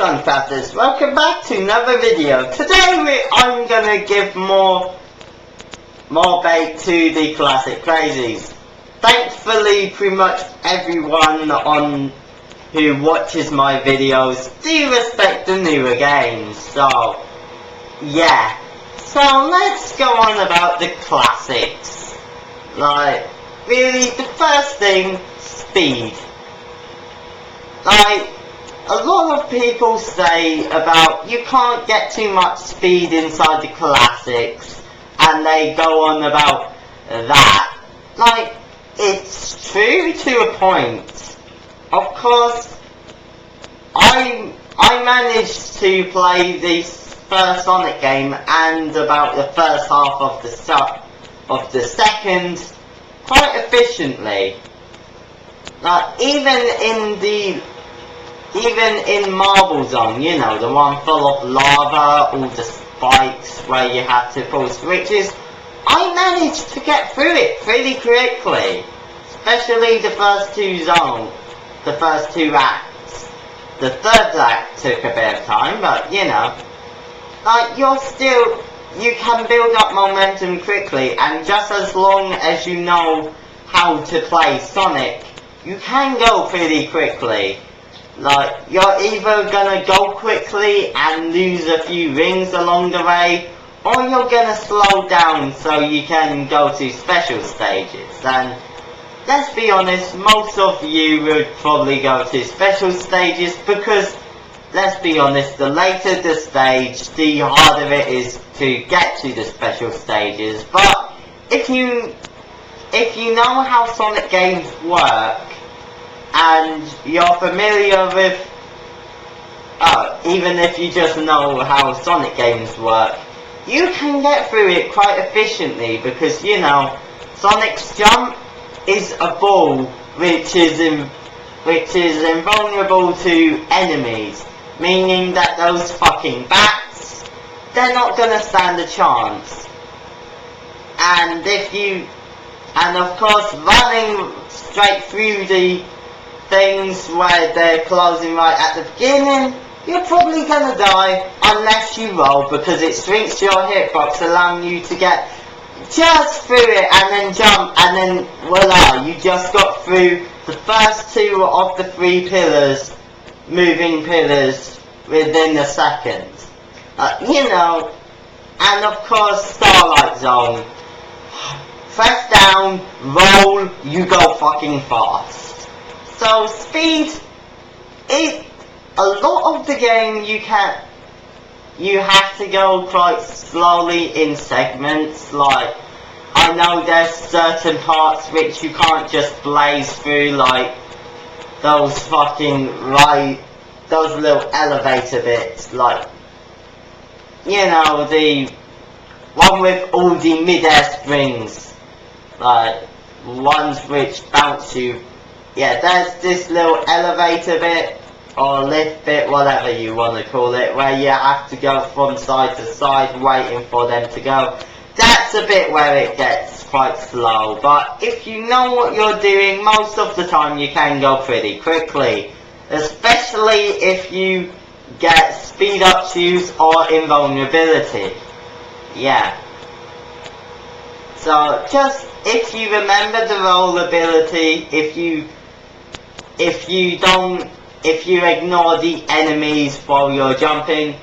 Gunfighters, welcome back to another video. Today I'm gonna give more bait to the classic crazies. Thankfully, pretty much everyone who watches my videos do respect the newer games, so yeah. So let's go on about the classics. Like, really, the first thing, speed. Like, a lot of people say about you can't get too much speed inside the classics, and they go on about that. Like, it's true to a point. Of course, I managed to play the first Sonic game and about the first half of the second quite efficiently. Like, even in Marble Zone, you know, the one full of lava, all the spikes where you have to pull switches, I managed to get through it pretty quickly. Especially the first two acts. The third act took a bit of time, but you know, like, you can build up momentum quickly, and just as long as you know how to play Sonic, you can go pretty quickly. Like, you're either gonna go quickly and lose a few rings along the way, or you're gonna slow down so you can go to special stages. And let's be honest, most of you would probably go to special stages because, let's be honest, the later the stage, the harder it is to get to the special stages. But if you know how Sonic games work, and you're familiar with, even if you just know how Sonic games work, you can get through it quite efficiently because, you know, Sonic's jump is a ball which is invulnerable to enemies, meaning that those fucking bats, they're not gonna stand a chance. And of course, running straight through the things where they're closing right at the beginning, you're probably gonna die unless you roll, because it shrinks your hitbox, allowing you to get just through it and then jump, and then voila, you just got through the first two of the three pillars, moving pillars, within a second. You know, and of course, Starlight Zone. Press down, roll, you go fucking fast. So speed, a lot of the game you have to go quite slowly in segments. Like, I know there's certain parts which you can't just blaze through, like those those little elevator bits, like, you know, the one with all the mid-air springs, like ones which bounce you. Yeah, there's this little elevator bit, or lift bit, whatever you want to call it, where you have to go from side to side waiting for them to go. That's a bit where it gets quite slow, but if you know what you're doing, most of the time you can go pretty quickly. Especially if you get speed up shoes or invulnerability. Yeah. So just, if you remember the roll ability, if you ignore the enemies while you're jumping,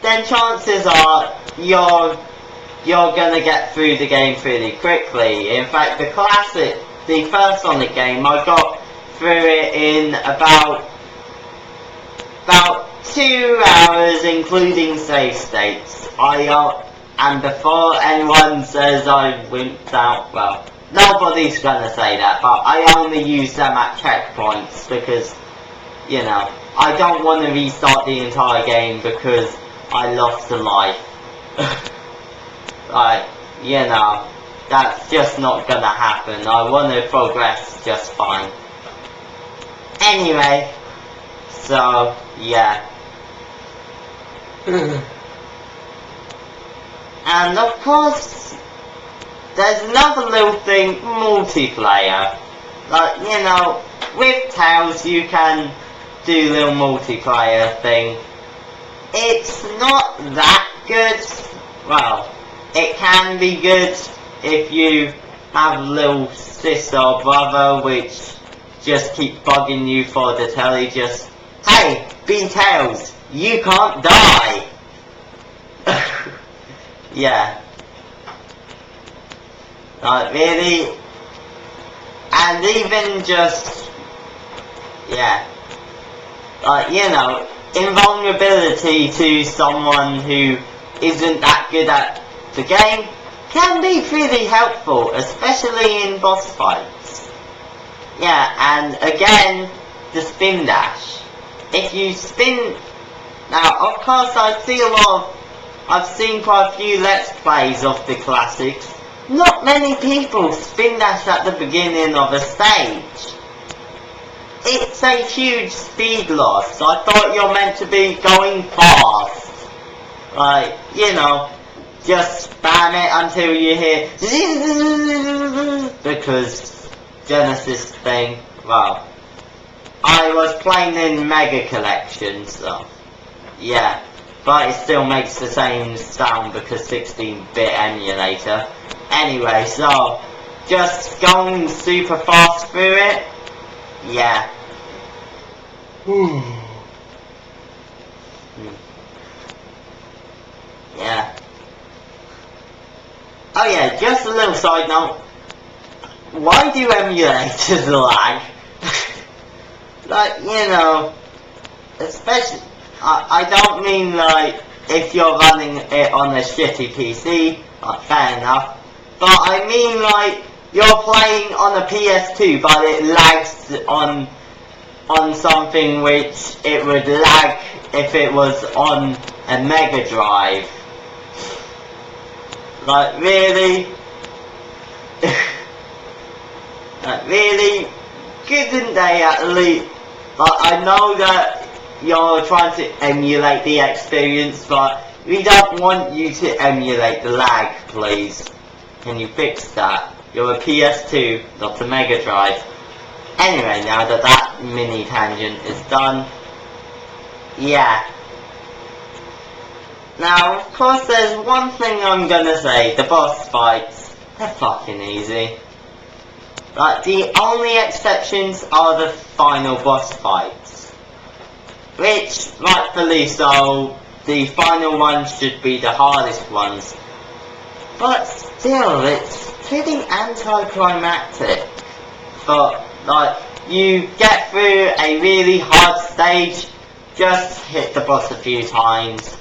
then chances are you're gonna get through the game pretty quickly. In fact, the first Sonic game, I got through it in about 2 hours, including save states. And before anyone says I wimped out, well, nobody's gonna say that, but I only use them at checkpoints because, you know, I don't want to restart the entire game because I lost a life. Like, you know, that's just not gonna happen. I want to progress just fine. Anyway, so, yeah. And of course, there's another little thing, multiplayer. Like, you know, with Tails you can do little multiplayer thing. it's not that good. Well, it can be good if you have a little sister or brother which just keep bugging you for the telly, just, hey, B-Tails, you can't die! Yeah. Like, really? And even just, yeah. Like, you know, invulnerability to someone who isn't that good at the game can be pretty helpful, especially in boss fights. Yeah, and again, the spin dash. If you spin... Now, of course, I've seen quite a few Let's Plays of the classics. Not many people spin dash at the beginning of a stage. It's a huge speed loss. I thought you're meant to be going fast. Like, you know, just spam it until you hear... Because Genesis thing, well, I was playing in Mega Collection, so, yeah. But it still makes the same sound because 16-bit emulator. Anyway, so, just going super fast through it, yeah. Yeah. Oh yeah, just a little side note. Why do emulators lag? Like, you know, especially, I don't mean like, if you're running it on a shitty PC, fair enough. But I mean like, you're playing on a PS2, but it lags on something which it would lag if it was on a Mega Drive. Like, really? Like, really? Couldn't they at least... Like, I know that you're trying to emulate the experience, but we don't want you to emulate the lag, please. Can you fix that? You're a PS2, not a Mega Drive. Anyway, now that that mini tangent is done, yeah. Now, of course, there's one thing I'm gonna say, the boss fights, they're fucking easy. Like, the only exceptions are the final boss fights. Which, rightfully so, the final ones should be the hardest ones. But still, it's pretty anticlimactic. But, like, you get through a really hard stage, just hit the boss a few times.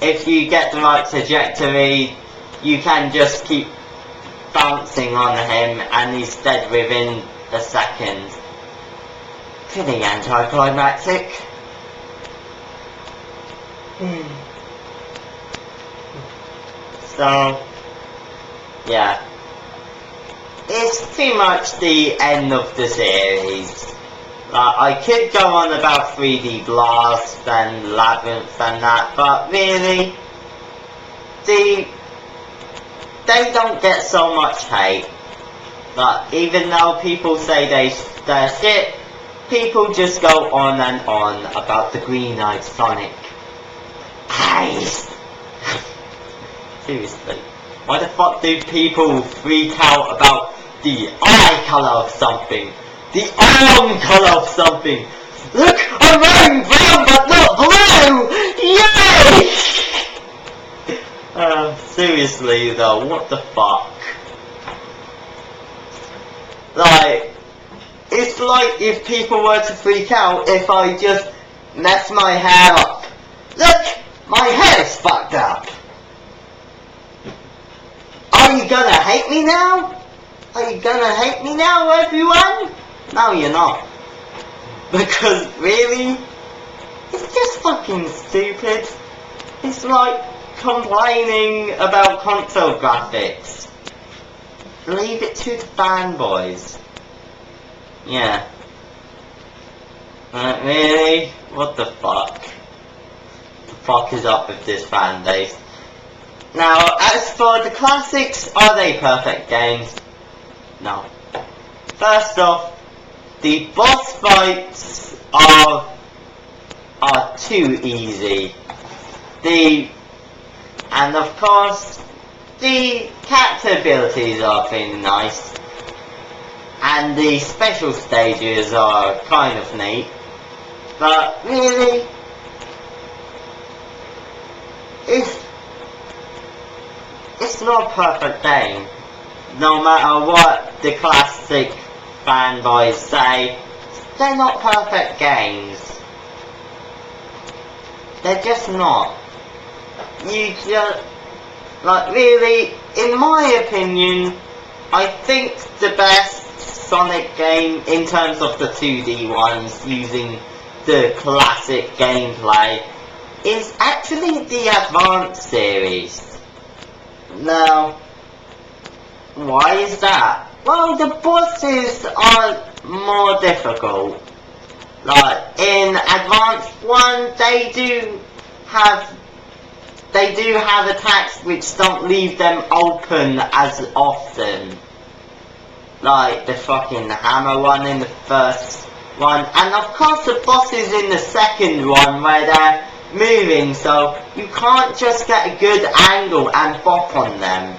If you get the right trajectory, you can just keep bouncing on him and he's dead within a second. Pretty anticlimactic. So, yeah. It's pretty much the end of the series. I could go on about 3D Blast and Labyrinth and that, but really, they don't get so much hate. But even though people say they're shit, people just go on and on about the green-eyed Sonic. Eyes! Seriously, why the fuck do people freak out about the eye colour of something? The arm colour of something? Look, I'm wearing brown but not blue! Yay! Seriously though, what the fuck? Like, it's like if people were to freak out if I just mess my hair up. Look! My hair's fucked up! Are you gonna hate me now? Are you gonna hate me now, everyone? No, you're not. Because, really? It's just fucking stupid. It's like complaining about console graphics. Leave it to the fanboys. Yeah. Really? What the fuck? The fuck is up with this fan base? Now, as for the classics, are they perfect games? No. First off, the boss fights are too easy. And of course, the character abilities are really nice. And the special stages are kind of neat. But really, it's not a perfect game. No matter what the classic fanboys say, they're not perfect games. They're just not. You just, like, really, in my opinion, I think the best Sonic game in terms of the 2D ones using the classic gameplay is actually the Advance series. Now, why is that? Well, the bosses are more difficult. Like, in Advance 1, they do have attacks which don't leave them open as often. Like the fucking hammer one in the first one, and of course the bosses in the second one where they're moving, so you can't just get a good angle and bop on them.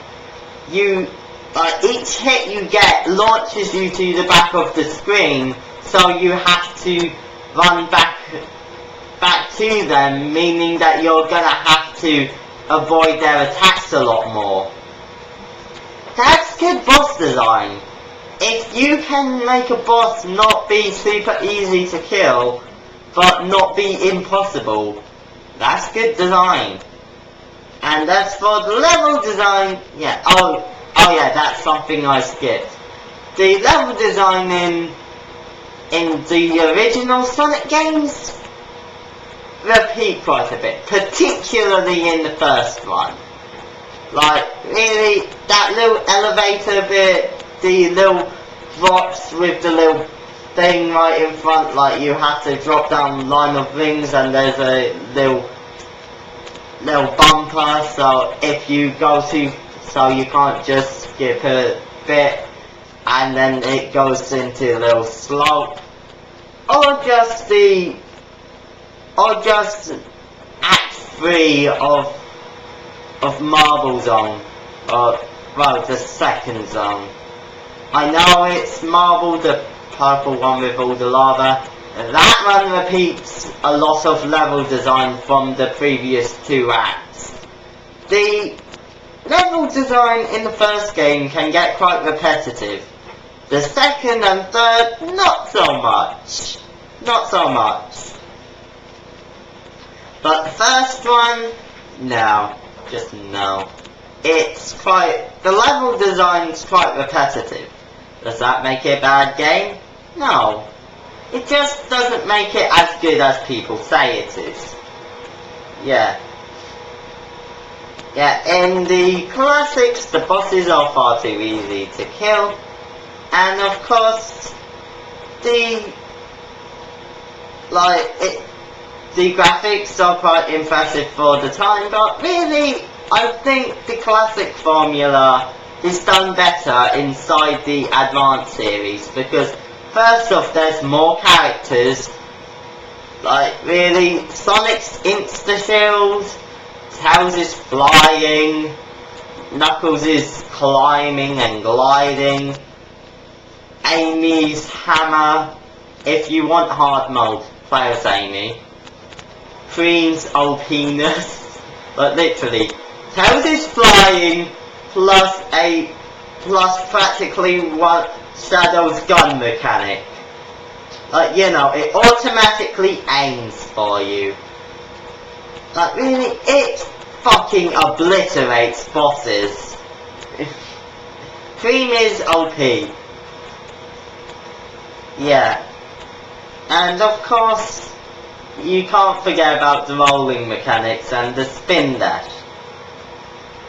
Each hit you get launches you to the back of the screen, so you have to run back to them, meaning that you're gonna have to avoid their attacks a lot more. That's good boss design. If you can make a boss not be super easy to kill, but not be impossible, that's good design. And as for the level design, yeah, oh yeah, that's something I skipped. The level design in the original Sonic games repeat quite a bit, particularly in the first one. Like, really, that little elevator bit, the little drops with the little thing right in front, like you have to drop down line of rings and there's a little bumper, so if you go to, so you can't just skip a bit and then it goes into a little slope, or just Act 3 of Marble Zone, or well, the second zone. I know it's Marble, the purple one with all the lava. That one repeats a lot of level design from the previous two acts. The level design in the first game can get quite repetitive. The second and third, not so much. Not so much. But the first one, no. Just no. The level design's quite repetitive. Does that make it a bad game? No. It just doesn't make it as good as people say it is. Yeah. Yeah, in the classics, the bosses are far too easy to kill. And of course, the graphics are quite impressive for the time, but really, I think the classic formula is done better inside the Advance series, because first off, there's more characters. Like, really, Sonic's insta-shield, Tails is flying, Knuckles is climbing and gliding, Amy's hammer, if you want hard mode, play as Amy. Cream's OPness, but literally, Tails is flying, plus practically one Shadow's gun mechanic. Like, you know, it automatically aims for you. Like, really, it fucking obliterates bosses. Cream is OP. Yeah. And of course, you can't forget about the rolling mechanics and the spin dash.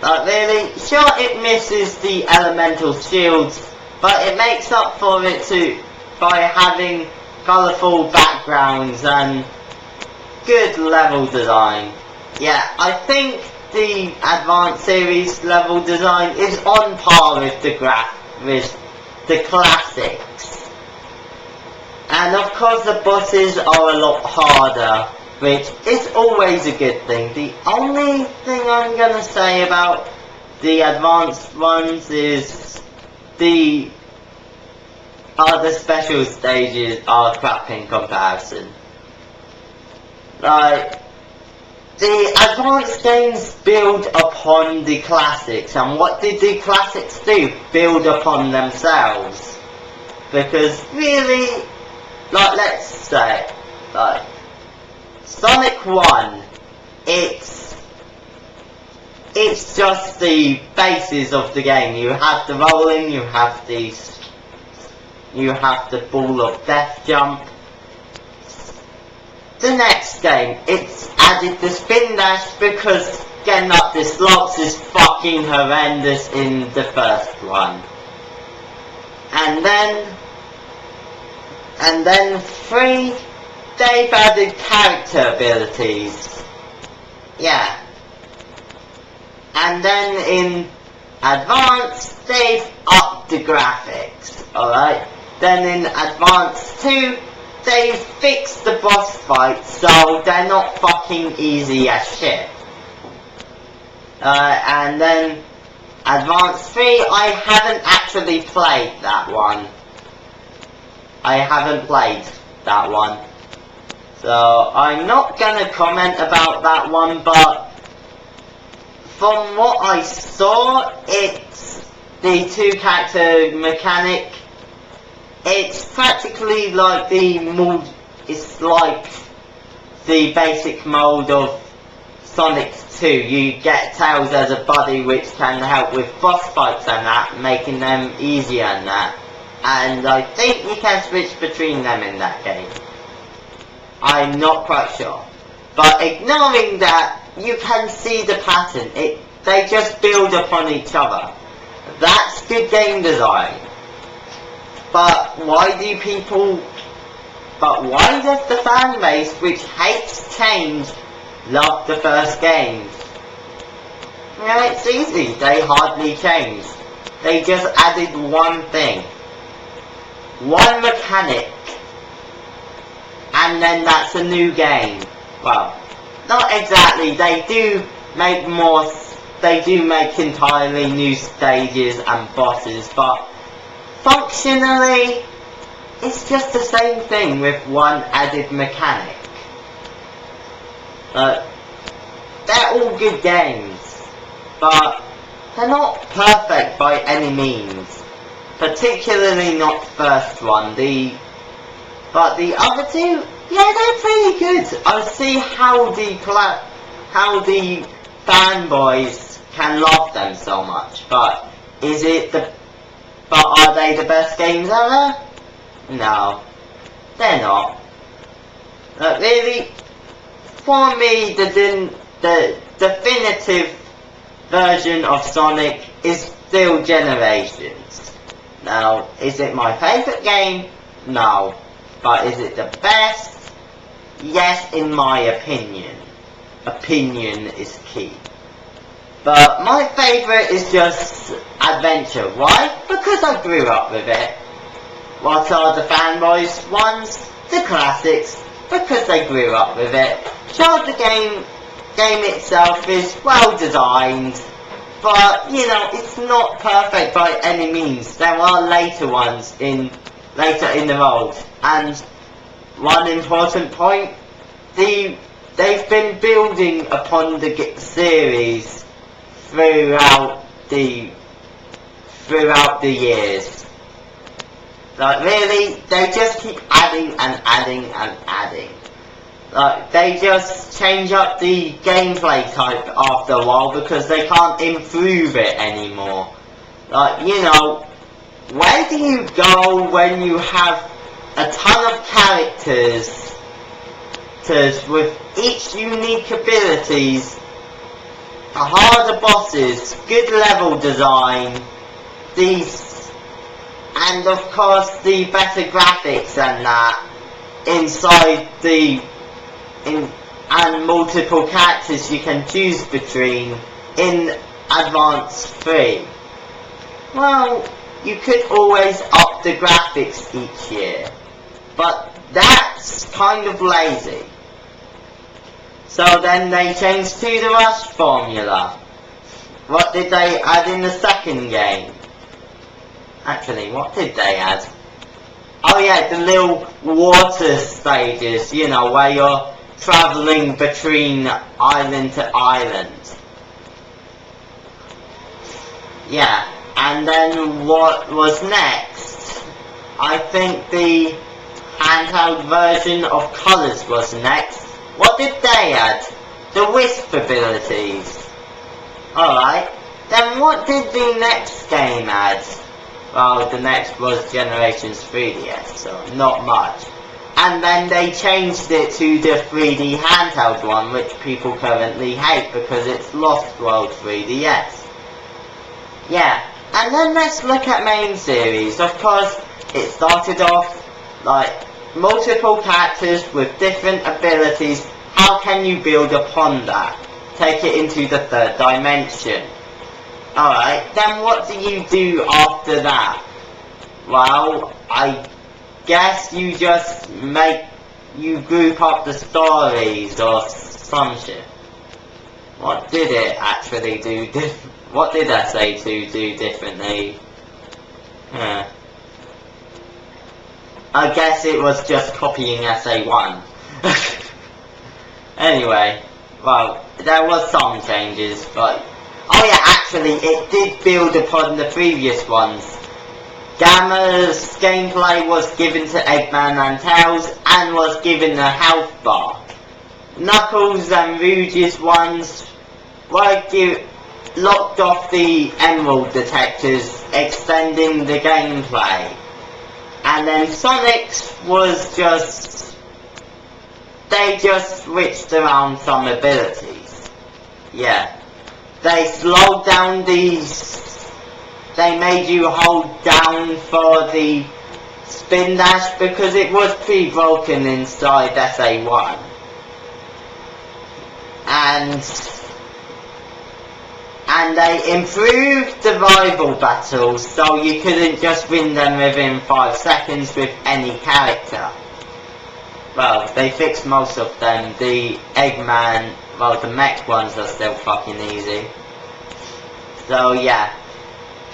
Like, really, sure, it misses the elemental shields, but it makes up for it by having colourful backgrounds and good level design. Yeah, I think the Advance series level design is on par with the classics. And of course the bosses are a lot harder. which is always a good thing. The only thing I'm gonna say about the advanced ones is the other special stages are crap in comparison. Like, the advanced games build upon the classics, and what did the classics do? Build upon themselves. Because really, like, let's say, like, Sonic 1, it's just the basis of the game. You have the rolling, you have the ball of death jump. The next game, it's added the spin dash because getting up the slopes is fucking horrendous in the first one. And then 3, they've added character abilities. Yeah. And then in Advanced, they've upped the graphics. Alright? Then in Advanced 2, they fixed the boss fights so they're not fucking easy as shit. And then Advanced 3, I haven't actually played that one. I haven't played that one. So I'm not gonna comment about that one, but from what I saw, it's the 2 character mechanic. It's practically like it's like the basic mode of Sonic 2. You get Tails as a buddy which can help with boss fights and that, making them easier and that. And I think you can switch between them in that game. I'm not quite sure. But ignoring that, you can see the pattern. They just build upon each other. That's good game design. But why does the fan base, which hates change, love the first games? Yeah, it's easy. They hardly changed. They just added one thing. One mechanic. And then that's a new game. Well, not exactly. They do make entirely new stages and bosses, but functionally, it's just the same thing with one added mechanic. They're all good games, but they're not perfect by any means. Particularly not the first one. But the other 2, yeah, they're pretty good. I see how the fanboys can love them so much. But are they the best games ever? No, they're not. Really, for me, the definitive version of Sonic is still Generations. Now, is it my favourite game? No. But is it the best? Yes, in my opinion. Opinion is key. But my favourite is just Adventure. Why? Because I grew up with it. What are the fanboys ones? The classics. Because they grew up with it. Sure, the game itself is well designed. But, you know, it's not perfect by any means. There are later ones later in the road. And one important point, they've been building upon the series throughout the years. Like, really, they just keep adding and adding and adding. Like, they just change up the gameplay type after a while because they can't improve it anymore. Like, you know, where do you go when you have a ton of characters with each unique abilities, harder bosses, good level design, and of course the better graphics and that inside and multiple characters you can choose between in Advance 3. Well, you could always up the graphics each year, but that's kind of lazy. So then they changed to the rush formula. What did they add in the second game? Actually, what did they add? Oh yeah, the little water stages, you know, where you're travelling between island to island. Yeah, and then what was next? I think the handheld version of Colours was next. What did they add? The Wisp abilities. Alright, then what did the next game add? Well, the next was Generations 3DS, so not much. And then they changed it to the 3D handheld one, which people currently hate because it's Lost World 3DS. Yeah, and then let's look at main series. Of course, it started off like multiple characters with different abilities. How can you build upon that? Take it into the third dimension. Alright, then what do you do after that? Well, I guess you just group up the stories or some shit. What did it actually do what did SA2 do differently? I guess it was just copying SA1. Anyway, well, there was some changes, but... Oh yeah, actually, it did build upon the previous ones. Gamma's gameplay was given to Eggman and Tails, and was given a health bar. Knuckles and Rouge's ones were locked off the emerald detectors, extending the gameplay. And then Sonic's was just... They just switched around some abilities. Yeah. They slowed down these... They made you hold down for the spin dash because it was pre-broken inside SA1. And they improved the rival battles so you couldn't just win them within 5 seconds with any character. Well, they fixed most of them. The Eggman, well, the mech ones are still fucking easy. So yeah.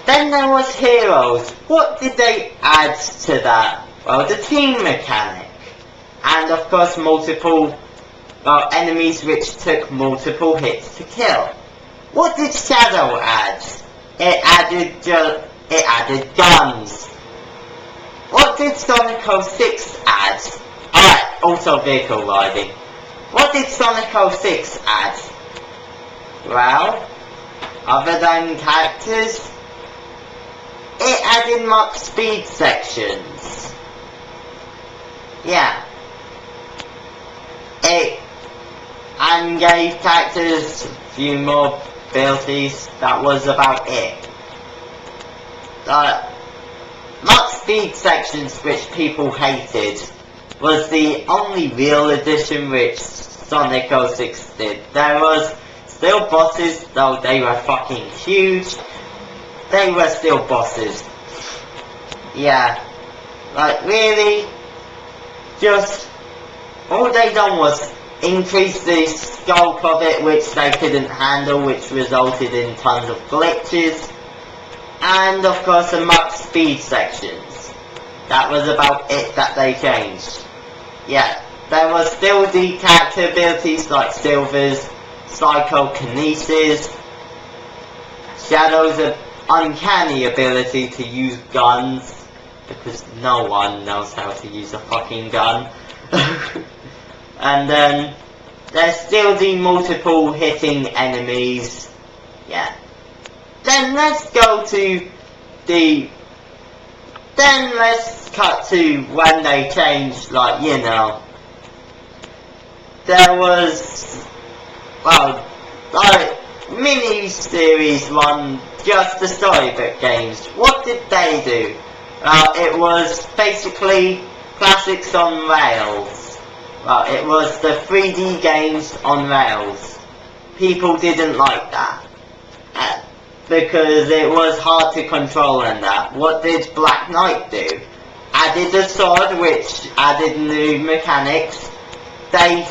Then there was Heroes. What did they add to that? Well, the team mechanic. And of course multiple, well, enemies which took multiple hits to kill. What did Shadow add? It added guns. What did Sonic 06 add? Alright, also vehicle riding. What did Sonic 06 add? Well, other than characters, it added much speed sections. Yeah. And gave characters a few more abilities. That was about it. Much speed sections which people hated was the only real addition which Sonic 06 did. There was still bosses, though they were fucking huge. They were still bosses. Yeah. Like, really? Just... all they done was increase the scope of it, which they couldn't handle, which resulted in tons of glitches. And, of course, the max speed sections. That was about it that they changed. Yeah. There was still the character abilities like Silver's psychokinesis, Shadow's uncanny ability to use guns, because no one knows how to use a fucking gun. And then there's still the multiple hitting enemies. Yeah. Then let's go to the... Then let's cut to when they changed, like, you know. There was... well, like, mini-series one, just the storybook games. What did they do? It was basically classics on rails. Well, it was the 3D games on rails. People didn't like that. Because it was hard to control and that. What did Black Knight do? Added a sword which added new mechanics. They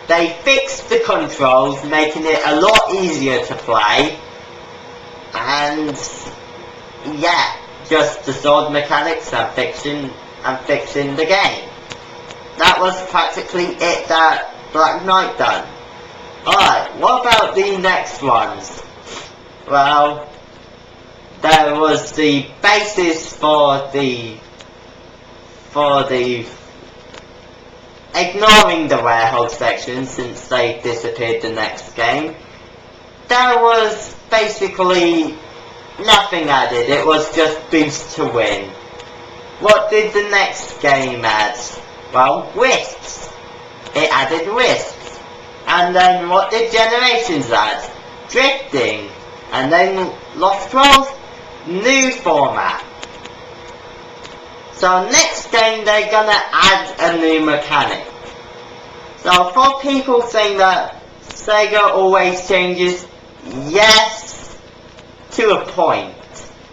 they fixed the controls, making it a lot easier to play, and yeah, just the sword mechanics and fixing the game. That was practically it that Black Knight done. Alright, what about the next ones? Well, there was the basis for the ignoring the warehouse section since they disappeared the next game. There was basically nothing added, it was just boost to win. What did the next game add? Well, wisps. It added wisps. And then what did Generations add? Drifting. And then Lost World, new format. So next game they're gonna add a new mechanic. So for people saying that Sega always changes, yes, to a point.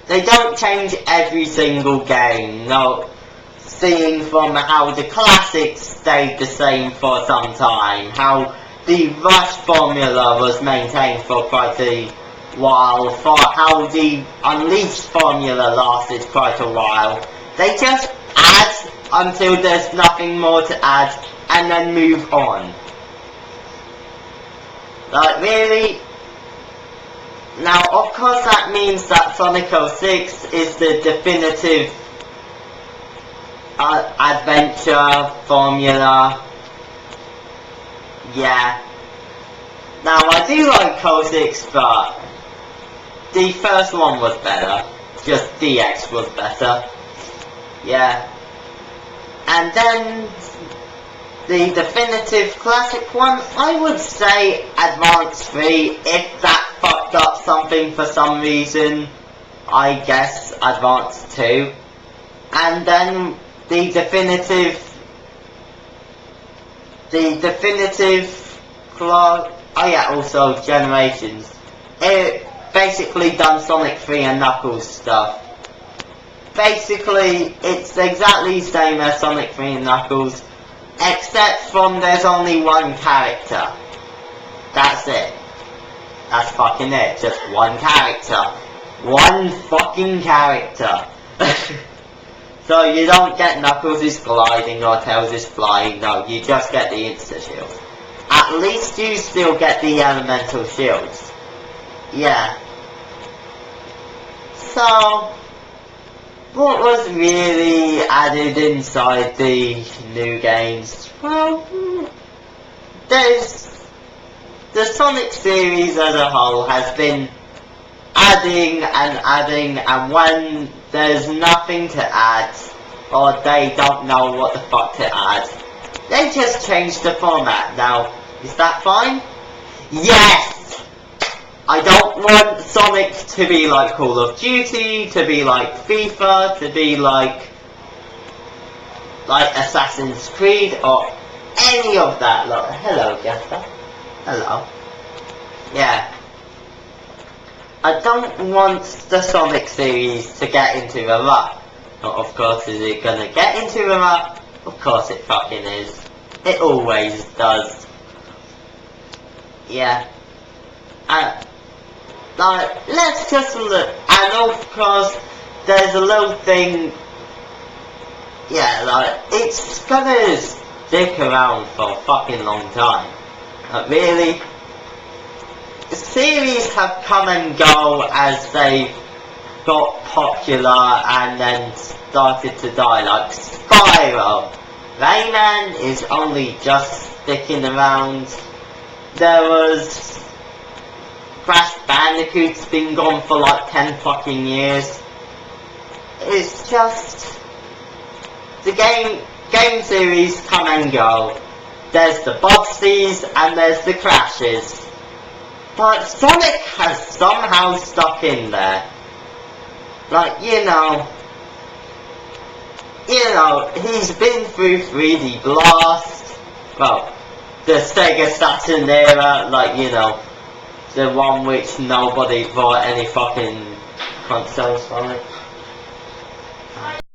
They don't change every single game, no, seeing from how the classics stayed the same for some time, how the Rush formula was maintained for quite a while, for how the Unleashed formula lasted quite a while. They just add until there's nothing more to add and then move on. Like, really? Now, of course that means that Sonic 06 is the definitive adventure formula. Yeah. Now, I do like 06, but the first one was better. Just DX was better. Yeah. And then the definitive classic one, I would say Advance 3, if that fucked up something for some reason, I guess Advance 2. And then the definitive oh yeah, also Generations. It basically done Sonic 3 and Knuckles stuff. Basically, it's exactly the same as Sonic 3 and Knuckles, except from there's only one character. That's it. That's fucking it. Just one character. One fucking character. So you don't get Knuckles is gliding or Tails is flying, no, you just get the insta-shield. At least you still get the elemental shields. Yeah. So, what was really added inside the new games? Well, there's the Sonic series as a whole has been adding, and when there's nothing to add, or they don't know what the fuck to add, they just change the format. Now, is that fine? Yes! I don't want Sonic to be like Call of Duty, to be like FIFA, to be like Assassin's Creed, or any of that. Look, hello, Jester. Hello. Yeah. I don't want the Sonic series to get into a rut. But of course, is it gonna get into a rut? Of course it fucking is. It always does. Yeah. Like, let's just look, and of course, there's a little thing, yeah, like, it's gonna stick around for a fucking long time. Like, really? The series have come and go as they got popular and then started to die, like Spyro. Rayman is only just sticking around. There was Crash Bandicoot's been gone for like 10 fucking years. It's just the game series come and go. There's the Bugsies and there's the Crashes. But Sonic has somehow stuck in there. Like, you know, he's been through 3D Blast, well, the Sega Saturn era, like, you know, the one which nobody bought any fucking consoles from it.